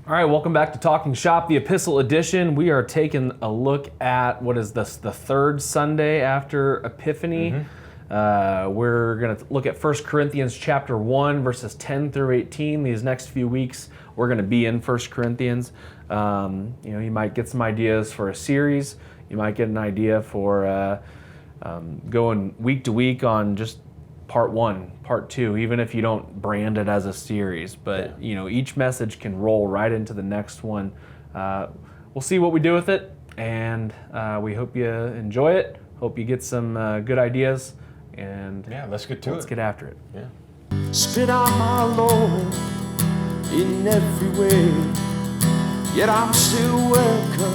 All right, welcome back to Talking Shop, the Epistle Edition. We are taking a look at, what is this, the third Sunday after Epiphany. We're going to look at 1 Corinthians chapter 1, verses 10 through 18. These next few weeks, we're going to be in 1 Corinthians. You might get some ideas for a series. You might get an idea for going week to week on just part 1, part 2, even if you don't brand it as a series. But, each message can roll right into the next one. We'll see what we do with it, and we hope you enjoy it. Hope you get some good ideas. And let's get to it. Let's get after it. Yeah. Spit on my Lord in every way, yet I'm still welcome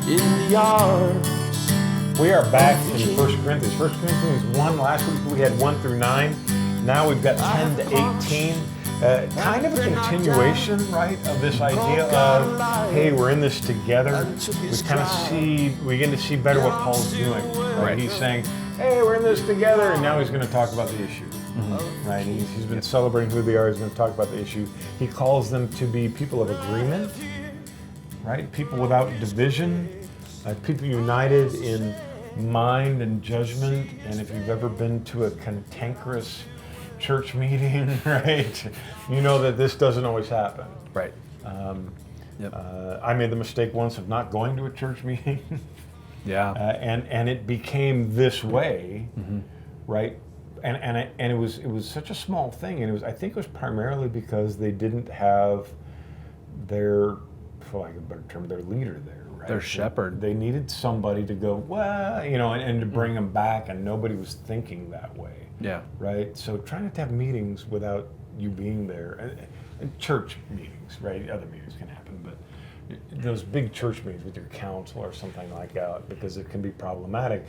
in the arms. We are back in 1 Corinthians. 1 Corinthians 1, last week we had 1 through 9. Now we've got 10 to 18. Kind of a continuation, right, of this idea of, hey, we're in this together. We begin to see better what Paul's doing. Right? He's saying, hey, we're in this together, and now he's going to talk about the issue. Right? He's been celebrating who they are. He's going to talk about the issue. He calls them to be people of agreement, right? People without division, people united in mind and judgment. And if you've ever been to a cantankerous church meeting, right, you know that this doesn't always happen. Right. I made the mistake once of not going to a church meeting. And it became this way, right? And it was such a small thing, and I think it was primarily because they didn't have their, for lack of a better term, their leader there. Right? Their shepherd. They needed somebody to go, well, and to bring them back, and nobody was thinking that way. Yeah. Right? So try not to have meetings without you being there. And church meetings, right? Other meetings can happen, but those big church meetings with your council or something like that, because it can be problematic,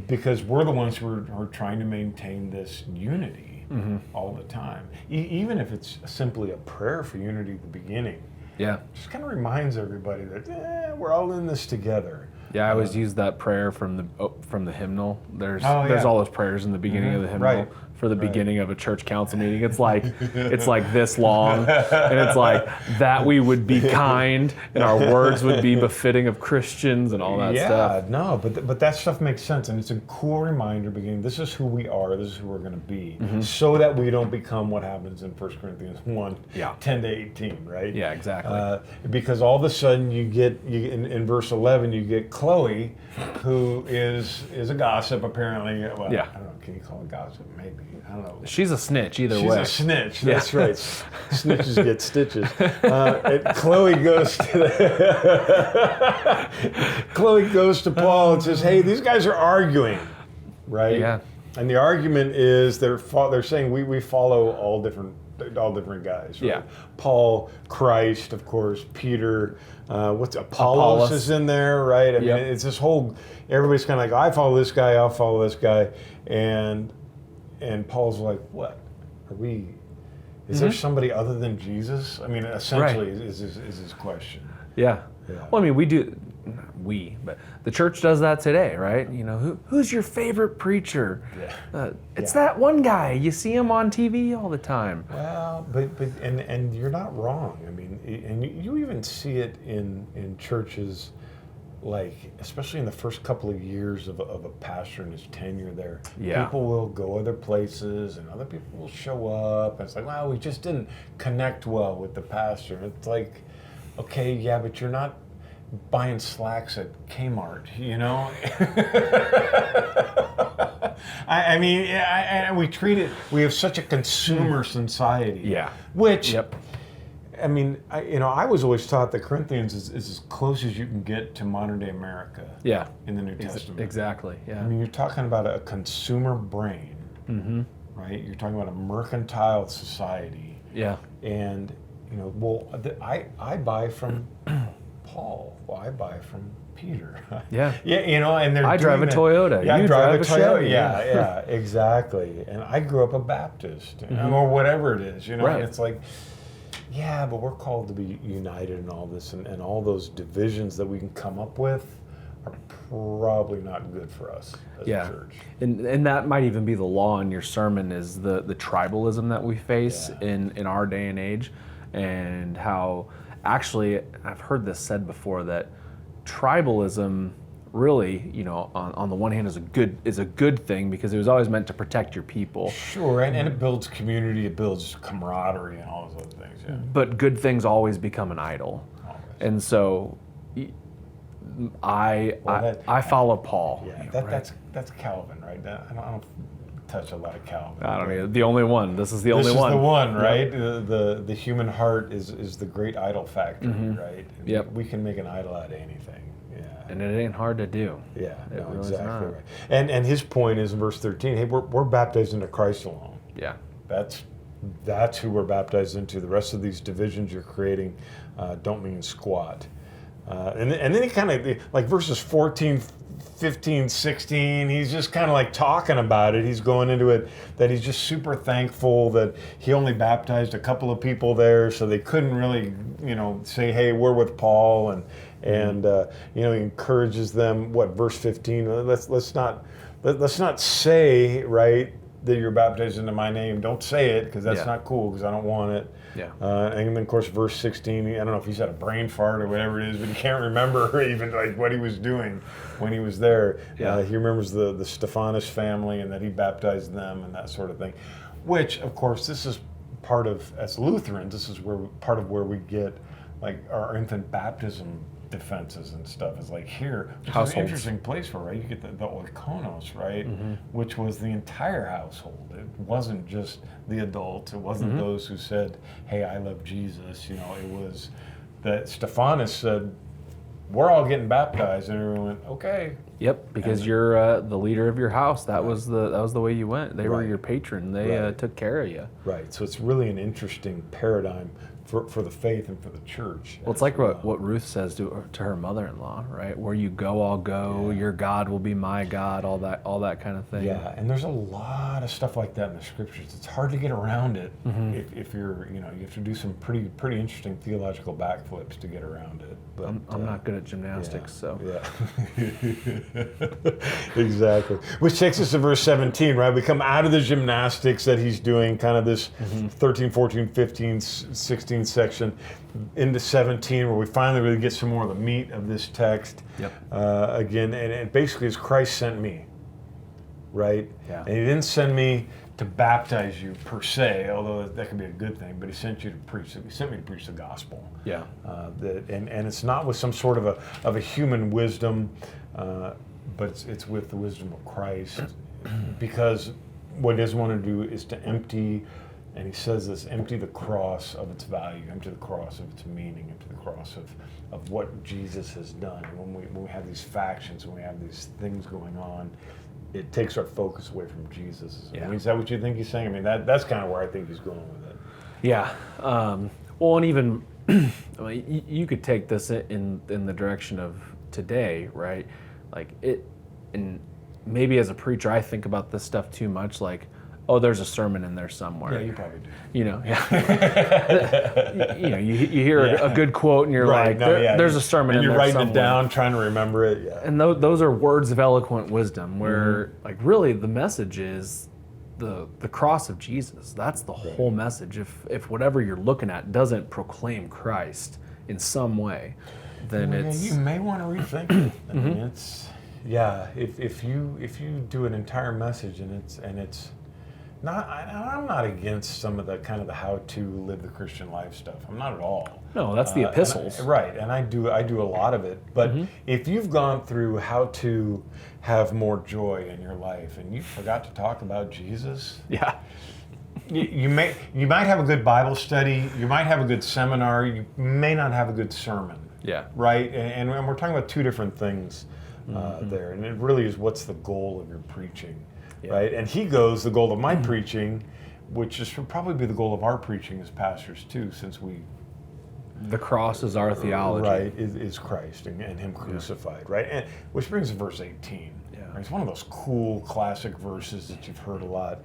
because we're the ones who are trying to maintain this unity all the time. Even if it's simply a prayer for unity at the beginning. Yeah. Just kind of reminds everybody that we're all in this together. Yeah, I always use that prayer from the hymnal. There's all those prayers in the beginning of the hymnal for the beginning of a church council meeting. It's like this long, and it's like that we would be kind and our words would be befitting of Christians and all that stuff. Yeah, no, but that stuff makes sense, and it's a cool reminder. Beginning, this is who we are. This is who we're going to be, so that we don't become what happens in 1 Corinthians 1, 10 to 18, right? Yeah, exactly. Because all of a sudden you get in verse 11 you get Chloe, who is a gossip apparently. Well, I don't know. Can you call it gossip? Maybe. I don't know. She's a snitch either way. She's a snitch. That's right. Snitches get stitches. Chloe goes to Paul and says, "Hey, these guys are arguing, right? Yeah. And the argument is they're saying we follow all different guys. Right? Yeah. Paul, Christ, of course, Peter. Apollos is in there, right? I mean, it's this whole. Everybody's kind of like, I follow this guy, I'll follow this guy, and Paul's like, what? Are we? Is there somebody other than Jesus? I mean, essentially, is his question. Yeah. Well, I mean, but the church does that today, right? Who's your favorite preacher? It's that one guy. You see him on TV all the time. Well, but you're not wrong. I mean, and you even see it in churches, like especially in the first couple of years of a pastor and his tenure there. Yeah. People will go other places, and other people will show up, and it's like, wow, we just didn't connect well with the pastor. And it's like, okay, yeah, but you're not buying slacks at Kmart, I mean, we have such a consumer society. Yeah. Which, I mean, I was always taught that Corinthians is as close as you can get to modern day America. Yeah. In the New Testament. Exactly. Yeah. I mean, you're talking about a consumer brain, right? You're talking about a mercantile society. Yeah. And, I buy from Paul. Well, I buy from Peter. Yeah. And they're I drive a Toyota. Yeah, you I drive a Toyota. Chevy. Yeah, exactly. And I grew up a Baptist, or whatever it is, Right. And it's like, yeah, but we're called to be united in all this, and all those divisions that we can come up with are probably not good for us as a church. And that might even be the law in your sermon, is the tribalism that we face in our day and age. and how actually I've heard this said before that tribalism really, on the one hand is a good thing because it was always meant to protect your people. Sure, and it builds community, it builds camaraderie and all those other things. Yeah. But good things always become an idol. Always. And so I follow Paul. Yeah, right? that's Calvin, right? I don't touch a lot of Calvin. I don't know. The only one. This is the only one. This is the one, right? Yep. The human heart is the great idol factory, right? And Yep. we can make an idol out of anything. Yeah. And it ain't hard to do. Yeah, It no, really is exactly not. right. And his point is in verse 13, hey, we're baptized into Christ alone. Yeah. That's who we're baptized into. The rest of these divisions you're creating don't mean squat. And then he kind of, like verses 14, 15, 16, he's just kind of like talking about it. He's going into it that he's just super thankful that he only baptized a couple of people there, so they couldn't really, say, hey, we're with Paul, and he encourages them. What, verse 15? Let's not say, right, that you're baptized into my name. Don't say it, because that's not cool, because I don't want it. Yeah. And then, of course, verse 16, I don't know if he's had a brain fart or whatever it is, but he can't remember even like what he was doing when he was there. Yeah. He remembers the Stephanus family and that he baptized them and that sort of thing, which, of course, this is part of, as Lutherans, this is part of where we get like our infant baptism defenses and stuff is like here, which is an interesting place for, right? You get the oikonos, right? Mm-hmm. Which was the entire household. It wasn't just the adults. It wasn't those who said, hey, I love Jesus. It was that Stephanus said, we're all getting baptized, and everyone went, okay. Yep, because you're the leader of your house. That was the way you went. They were your patron. They took care of you. Right. So it's really an interesting paradigm for the faith and for the church. Well, it's like what Ruth says to her mother-in-law, right? Where you go, I'll go. Your God will be my God. All that kind of thing. Yeah, and there's a lot of stuff like that in the scriptures. It's hard to get around it if you're, you have to do some pretty interesting theological backflips to get around it. But I'm not good at gymnastics, so. Yeah. Exactly. Which takes us to verse 17, right? We come out of the gymnastics that he's doing, kind of this 13, 14, 15, 16 section, into 17, where we finally really get some more of the meat of this text. Yep. Again, and basically, it's Christ sent me, right? Yeah. And he didn't send me to baptize you per se, although that could be a good thing, but he sent you to preach. He sent me to preach the gospel. Yeah. And it's not with some sort of a human wisdom, but it's with the wisdom of Christ, because what he doesn't want to do is to empty, and he says this, empty the cross of its value, empty the cross of its meaning, empty the cross of what Jesus has done. And when we have these factions, when we have these things going on, it takes our focus away from Jesus. Yeah. I mean, is that what you think he's saying? I mean, that's kind of where I think he's going with it. Yeah. Well, and even you could take this in the direction of today, right? Like it, and maybe as a preacher, I think about this stuff too much. Like, oh, there's a sermon in there somewhere. Yeah, you probably do. You hear a good quote, and you're like, there's a sermon in there somewhere. And you're writing it down, trying to remember it. Yeah. And those are words of eloquent wisdom, where like really the message is the cross of Jesus. That's the whole message. If whatever you're looking at doesn't proclaim Christ in some way, then you may want to rethink it. I mean, it's if you do an entire message and it's not, I'm not against some of the kind of the how to live the Christian life stuff. I'm not at all. No, that's the epistles. And I do a lot of it. But if you've gone through how to have more joy in your life and you forgot to talk about Jesus, you might have a good Bible study, you might have a good seminar, you may not have a good sermon. Yeah. Right? And we're talking about two different things there. And it really is, what's the goal of your preaching? Yeah. Right? And he goes, the goal of my preaching, which is should probably be the goal of our preaching as pastors too, since the cross is our theology. Right, is Christ and him crucified, right? And which brings us to verse 18. Yeah. Right? It's one of those cool classic verses that you've heard a lot,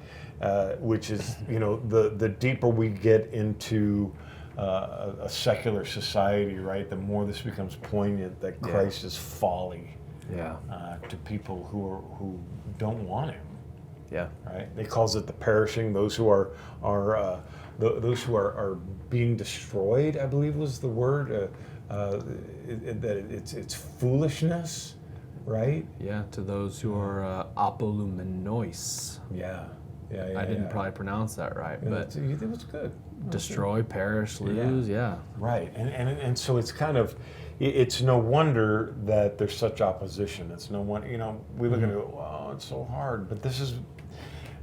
which is, the deeper we get into a secular society, right, the more this becomes poignant that Christ is folly to people who don't want him. Yeah. Right. He calls it the perishing, those who are those who are being destroyed, I believe was the word, that it's foolishness, right? Yeah, to those who are apolumenois. Yeah. I didn't probably pronounce that right, but it was good. destroy, perish, lose, yeah. Right, and so it's kind of, it's no wonder that there's such opposition. It's no wonder, we look at it, oh, it's so hard, but this is,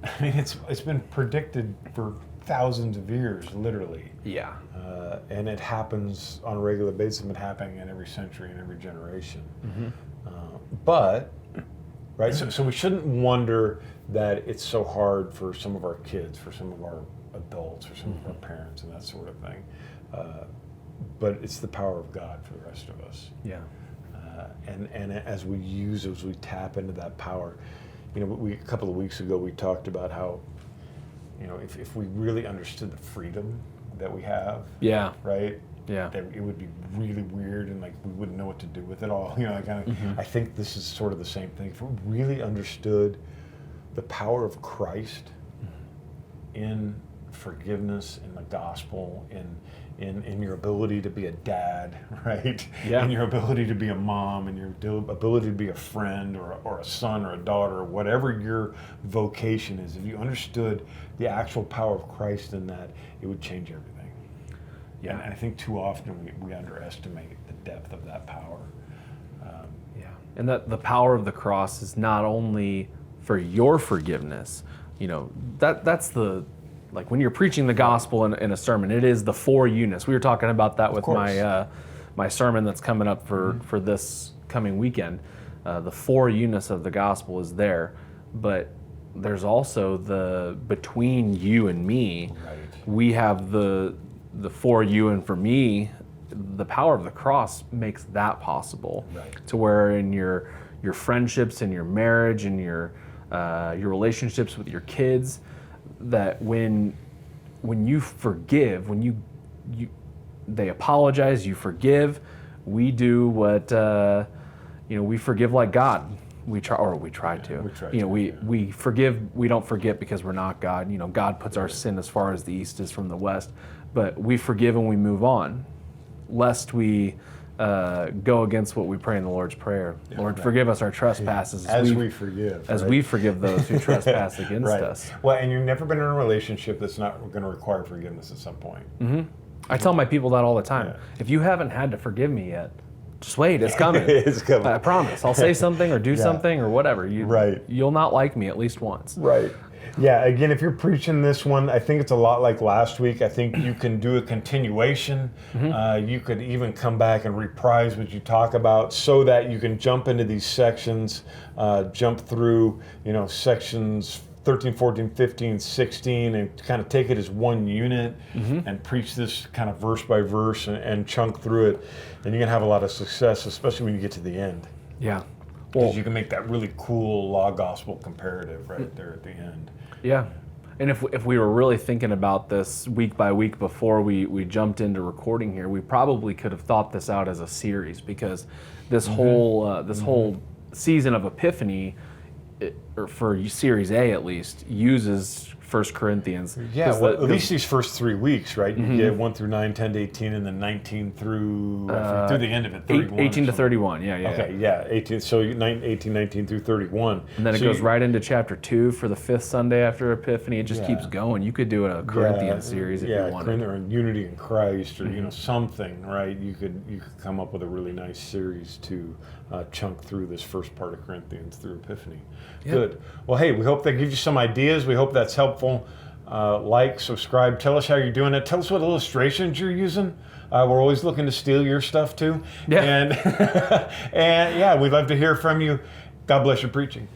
I mean, it's been predicted for thousands of years, literally. Yeah. And it happens on a regular basis. It's been happening in every century and every generation. But, right, so we shouldn't wonder that it's so hard for some of our kids, for some of our adults, or some of our parents, and that sort of thing. But it's the power of God for the rest of us. Yeah. And as we tap into that power, a couple of weeks ago we talked about how, if we really understood the freedom that we have, Yeah. right? Yeah. That it would be really weird and like we wouldn't know what to do with it all. I think this is sort of the same thing. If we really understood the power of Christ in forgiveness, in the gospel, in your ability to be a dad, right? Yeah. In your ability to be a mom, and your ability to be a friend or a son or a daughter, or whatever your vocation is, if you understood the actual power of Christ in that, it would change everything. Yeah. And I think too often we underestimate the depth of that power. And that the power of the cross is not only for your forgiveness, that's the, like when you're preaching the gospel in a sermon, it is the for you-ness. We were talking about that with my sermon that's coming up for this coming weekend. The for you-ness of the gospel is there, but there's also the between you and me. Right. We have the for you and for me. The power of the cross makes that possible. Right. To where in your friendships and your marriage and your relationships with your kids, that when you forgive, when they apologize, you forgive, we do what we forgive like God. We try to. We forgive. We don't forget because we're not God. God puts our sin as far as the east is from the west, but we forgive and we move on, lest we go against what we pray in the Lord's Prayer. Lord, forgive us our trespasses as we forgive. As we forgive those who trespass against us. Well, and you've never been in a relationship that's not going to require forgiveness at some point. I tell my people that all the time. If you haven't had to forgive me yet, just wait, it's coming. It's coming. I promise. I'll say something or do something or whatever. You'll not like me at least once. Right. Yeah, again, if you're preaching this one, I think it's a lot like last week. I think you can do a continuation. You could even come back and reprise what you talk about so that you can jump into these sections, jump through, sections 13, 14, 15, 16, and kind of take it as one unit and preach this kind of verse by verse and chunk through it. And you're going to have a lot of success, especially when you get to the end. Yeah. Because you can make that really cool law-gospel comparative right there at the end. Yeah. And if we were really thinking about this week by week before we jumped into recording here, we probably could have thought this out as a series, because this whole season of Epiphany, or for Series A at least, uses 1 Corinthians. Yeah, at least these first 3 weeks, right? You get 1 through 9, 10 to 18, and then 19 through the end of it, 31. 18 to 31, yeah. Okay, yeah, 18. So 18, 19 through 31. And then it goes right into chapter 2 for the 5th Sunday after Epiphany. It just keeps going. You could do a Corinthian series if you wanted. Or Unity in Christ, or something, right? You could come up with a really nice series to chunk through this first part of Corinthians through Epiphany. Yep. Good. Well, hey, we hope that gives you some ideas. We hope that's helpful. Like, subscribe, tell us how you're doing it. Tell us what illustrations you're using. We're always looking to steal your stuff too. Yeah. And, and yeah, we'd love to hear from you. God bless your preaching.